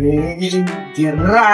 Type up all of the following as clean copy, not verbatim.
గిర్రా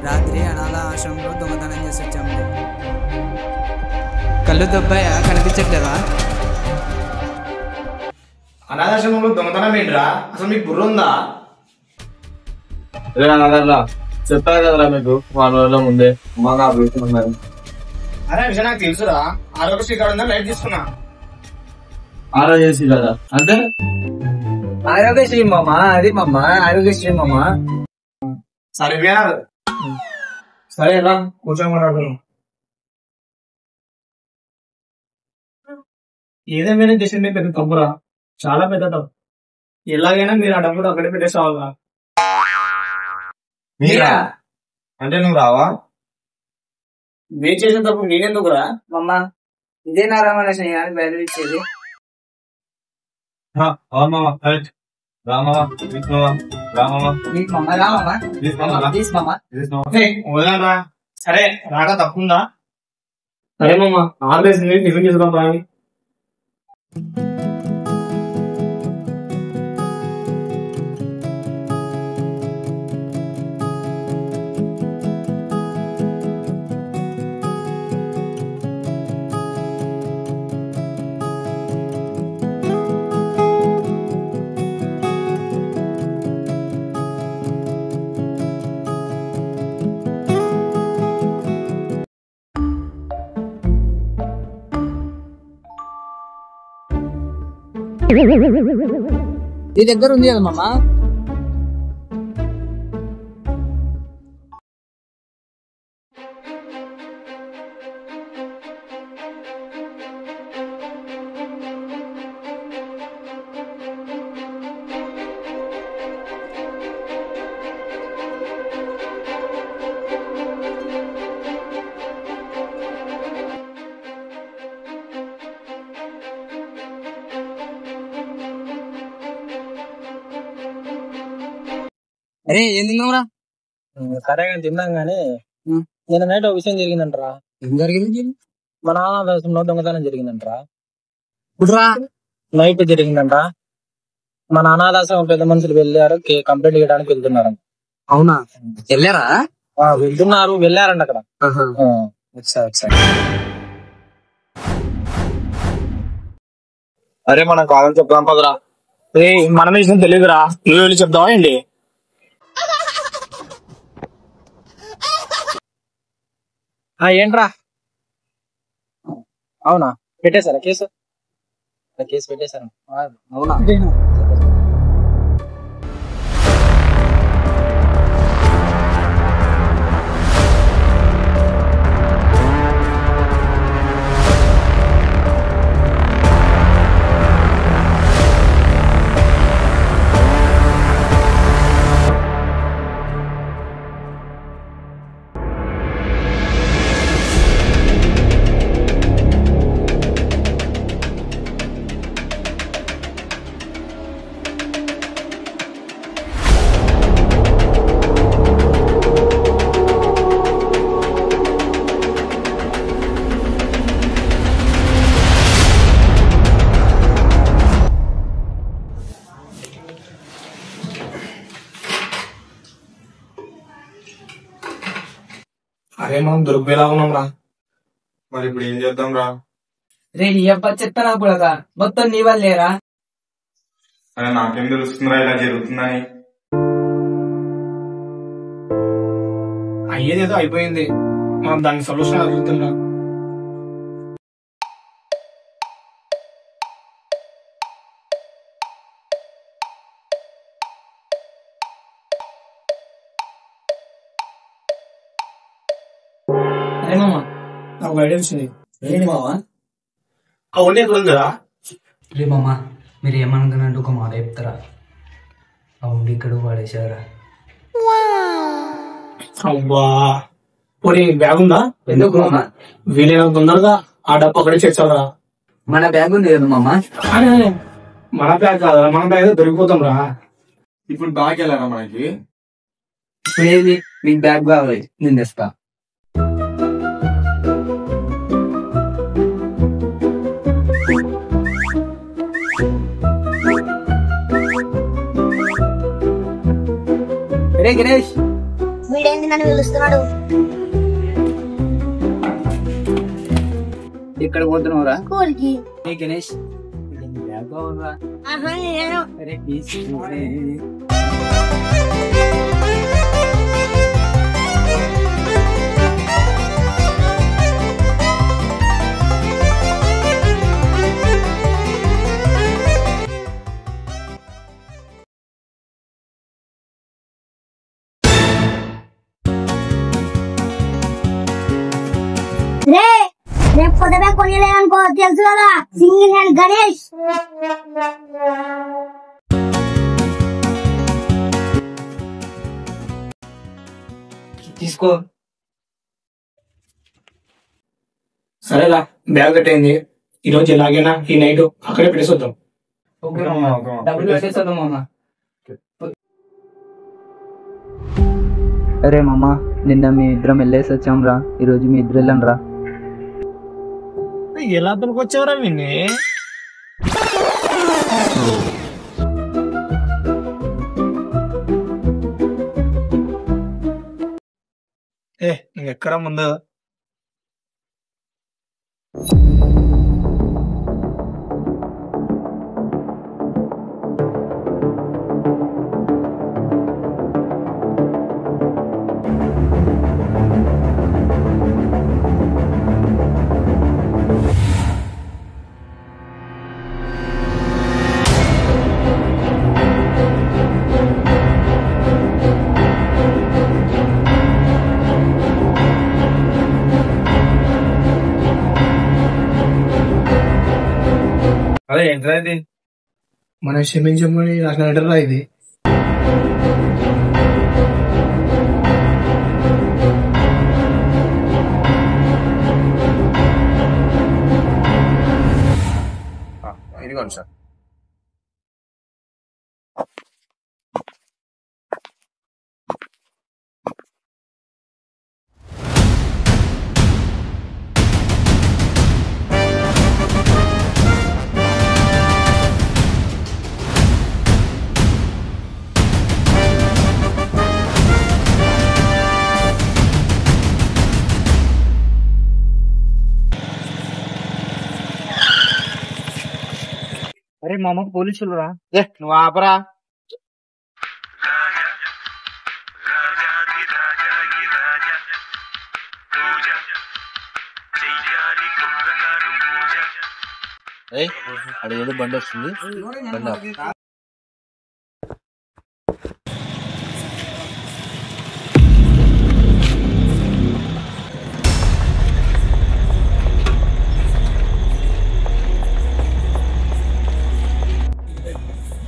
రాత్రి అనాథ ఆశ్రమంలో దొంగతనం చేసి వచ్చాము. కళ్ళు దొబ్బాయా కనిపించట్లేదా? అనాథాశ్రమంలో దొంగతనం ఏంట్రా? అసలు మీకు బుర్ర ఉందా? చెప్పారు కదరా మీకు 4 రోజుల ముందే మాకు ఉన్నారు. అరే విషయం నాకు తెలుసురా. ఆరోగ్యశ్రీ కార్డు ఉందా, లైట్ తీసుకున్నా. చేసి కదా అంటే ఆరోగ్యశ్రీ మామ, అది మామ ఆరోగ్యశ్రీ మామ. సరే సరే రా కూర్చొని మాట్లాడుతున్నాం. ఏదేమైనా చేసింది పెద్ద తప్పురా, చాలా పెద్ద తప్పు. ఎలాగైనా మీరు ఆ డబ్బులు అక్కడే పెట్టేసావుగా. మీరా అంటే నువ్వు రావా? మీరు చేసిన తప్పు నేనెందుకురా? మమ్మ ఇదే నా రామలక్ష్మి అని బయలుదేరి వదలరా. సరే రాక తప్పుందా? సరే మామ ఆల్వేస్ టిఫిన్ చేసుకుందాం బాగా. నీ దగ్గర ఉంది కదా మామ. అరే ఏం తిన్నావురా? సరే కానీ తిన్నాం గానీ నిన్న నైట్ ఒక విషయం జరిగిందంటరా. ఏం జరిగింది? మన అనాథాశ్రమంలో దొంగతనం జరిగిందంటరా. ఇప్పుడురా నైట్ జరిగిందంట. మన అనాథాశ్రమం పెద్ద మనుషులు వెళ్ళారు, కంప్లైంట్ చేయడానికి వెళ్తున్నారు. అవునా? వెళ్ళారా? వెళ్ళారంట అక్కడ. అరే మనం కాదని చెప్తాం పదరా. మనం విషయం తెలియదురా, నువ్వు వెళ్ళి చెప్తావా ఏంటి? ఏంట్రా? అవునా, పెట్టేశారా కేసు? పెట్టేశారు. అవునా? అరే మనం దొరికిపోయేలా ఉన్నాం రా. మరి ఇప్పుడు ఏం చేద్దాం రా? రే నీ అబ్బా చెప్తానా కూడా మొత్తం నీ వల్లేరా. అరే నాకేం తెలుస్తుందిరా ఇలా జరుగుతుందని. అయ్యేదేదో అయిపోయింది, మనం దానికి సొల్యూషన్ అడుగుతున్నాం. అరే మామ నాకు ఐడియా వచ్చింది. ఏంటి మామ? ఆ ఉండి ఎక్కడ ఉందిరా? రే మామ మీరు ఏమనుకున్నట్టు ఒక మాట చెప్తారా అవును ఇక్కడ పడేసారా అబ్బా పోనీ బ్యాగ్ ఉందా? ఎందుకు మామ వీలైనంత తొందరగా ఆ డబ్బు అక్కడే చేర్చాలరా. మన బ్యాగ్ ఉంది కదా మామ మన బ్యాగ్ కాదా, మన బ్యాగ్ దొరికిపోతాం రా. ఇప్పుడు బాగా వెళ్ళారా మనకి? ఏది మీకు బ్యాగ్ కావాలి నేను తెస్తా రే గణేష్ వీడేంటి నన్ను పిలుస్తున్నాడు? ఇక్కడ పోతున్నావురా స్కూల్ కి. రే గణేష్ బ్యాగ్ కావాలరా ఆహా, నేను అరే ప్లీజ్ రే రేపు కొత్త బ్యాగ్ కొనిలేదనుకో తెలుసు కదా, సింగిల్ హ్యాండ్ గణేష్. తీసుకో సరేలా బ్యాగ్ కట్టయింది. ఈ రోజు ఎలాగైనా ఈ నైట్ అక్కడే పెట్టేసొద్దాం. ఓకే మామ డబ్బులు పెట్టేస్తాను మామ అరే మామ నిన్న మీ ఇద్దరం వెళ్ళేసి వచ్చాం రా ఈరోజు మీ ఇద్దరు వెళ్ళండి రా ఎలా వచ్చావరా విన్ని? ఎక్కడ ముందు అదే ఏంట్రా ఇది? మనం క్షమించమని రాసిన లెటర్ రా ఇది. ఇదిగోండి సార్. అరే మామ పోలీసులు రా నువ్వు ఆపరా. అదేదో బండి వస్తుంది, బండి ఆపు.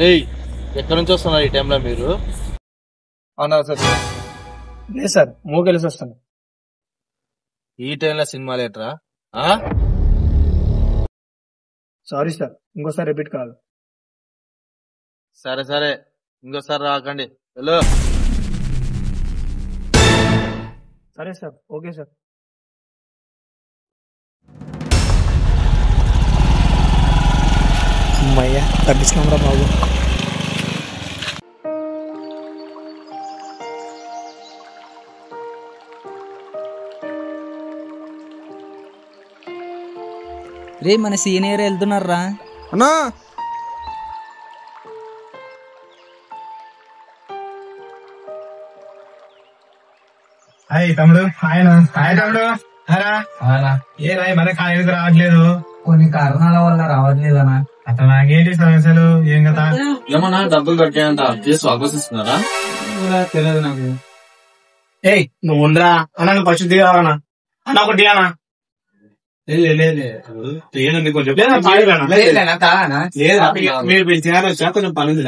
ఏయ్ ఎక్కడి నుంచి వస్తున్నారు ఈ టైంలో మీరు? అవునా సార్? లేదు సార్, మూకెళ్ళి వస్తాను. ఈ టైంలో సినిమా లేటరా? సారీ సార్, ఇంకోసారి రిపీట్ కాదు. సరే సరే, ఇంకోసారి రాకండి. హలో సరే సార్, ఓకే సార్. అమ్మయ్యా తప్పించుకున్నాం బాబు. రే మన సీనియర్ వెళ్తున్నారా అన్నా హాయ్ తమ్ముడు. హాయ్ తమ్ముడు. ఏ రాయ్ మన కాలేజీకి రావట్లేదు? కొన్ని కారణాల వల్ల రావట్లేదనా అతను నాకేంటి సమస్యలు, ఏం కదా? ఏమన్నా డబ్బులు కట్టాయంట, కేసు వాపస్ ఇస్తున్నారా? తెలియదు నాకు ఏయ్ నువ్వు ఉండరా అన్న, నువ్వు పరిస్థితి కావాలన్నా అన్న, ఒకటి అన్నా. మీరు పిలిచినారు వచ్చా కొంచెం పని ఉంది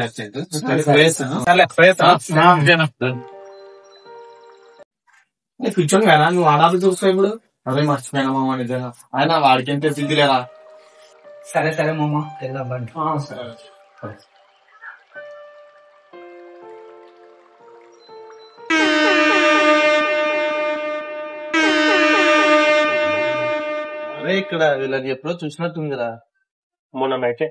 కూర్చొని కదా నువ్వు ఆడాలి చూస్తావు ఇప్పుడు. అదే మర్చిపోయినా మామ నిజంగా. ఆయన వాడికి ఎంత సిద్ధిలేరా. సరే సరే మామ వెళ్దాం బండి. అరే ఇక్కడ వీళ్ళని ఎప్పుడో చూసినట్టుందిరా. మొన్న నైటే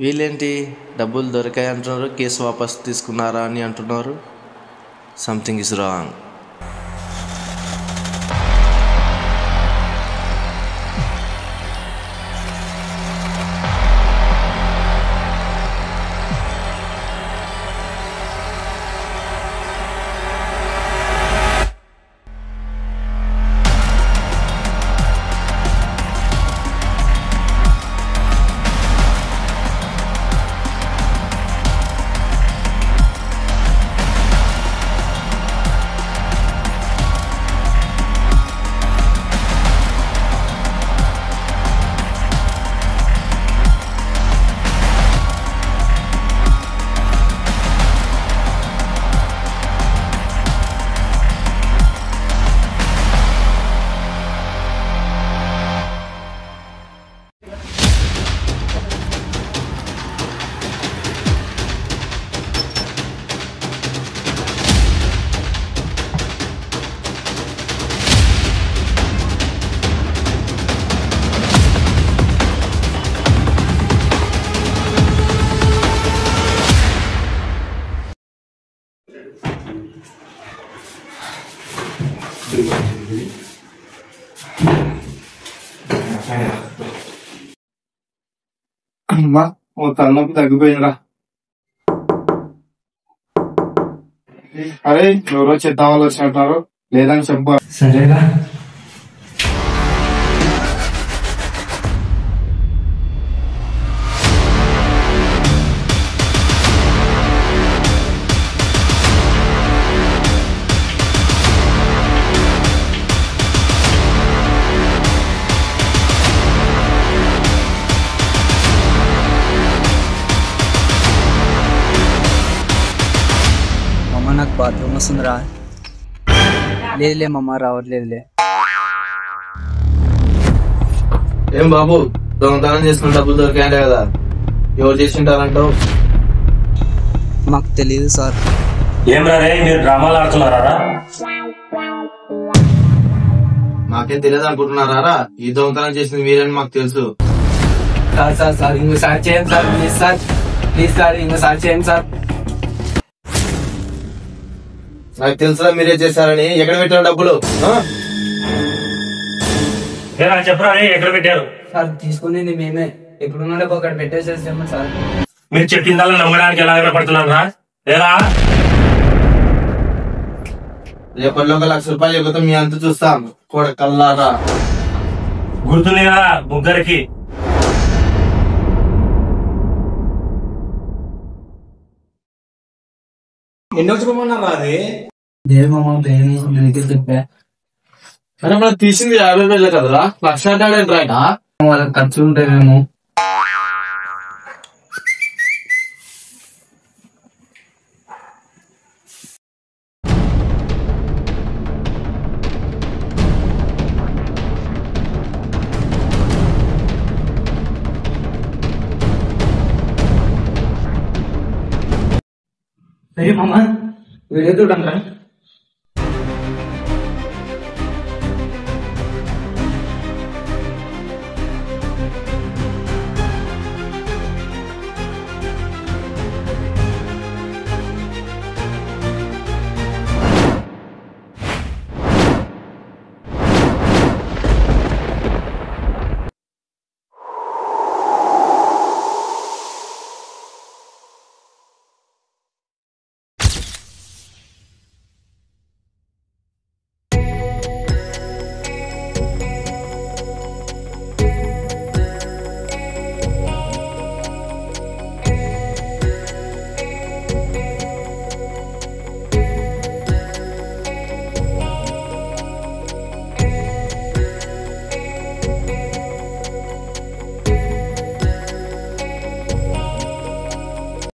వీళ్ళేంటి డబ్బులు దొరికాయి అంటున్నారు, కేసు వాపస్ తీసుకున్నారా అని అంటున్నారు. Something is wrong. అమ్మా ఓ తలనొప్పి తగ్గిపోయిందిరా. అరే ఎవరో చెత్త వాళ్ళు వచ్చినట్టున్నారు, లేదని చెప్పు. సరేరా మమ్మ నాకు బాత్రూమ్ వస్తుందిరా. లేదులే మమ్మ రావట్లేదులే. ఏం బాబు దొంగతనం చేసుకుని డబ్బులు దొరికాయంటే కదా, ఎవరు చేసింటారంటావు? మాకు తెలియదు సార్. ఏం రే మీరు డ్రామాలు ఆడుతున్నారా? మాకేం తెలియదు అనుకుంటున్నారా? ఈ దొంగతనం చేసింది మీరని మాకు తెలుసు. సార్ సార్ సార్ ఇంకోసారి చేయండి sir, please sir, please sir ఇంకోసారి చేయండి సార్. నాకు తెలుసురా మీరే చేశారని. ఎక్కడ పెట్టారు డబ్బులు? చెప్పరా ఎక్కడ పెట్టారు? సార్ తీసుకునేది మేమే, ఎప్పుడున్నాడో అక్కడ పెట్టేసేసాము సార్. మీరు చెప్పిందల్లా నమ్మడానికి ఎలా పడుతున్నారా? లేదా రేపటిలో ₹1,00,000 చెబుతా మీ అంత చూస్తాం కూడా కల్లారా. గుర్తుంది కదా ముగ్గురికి? ఎన్ని వచ్చుకోమన్నారా అది? చెప్పా అని మనం తీసింది 50,000 కదరా, 1,00,000 అంటాడేంటి ఆయన? వాళ్ళకి ఖర్చులు ఉంటాయేమో. సరే మామ వీడియో చూడండి.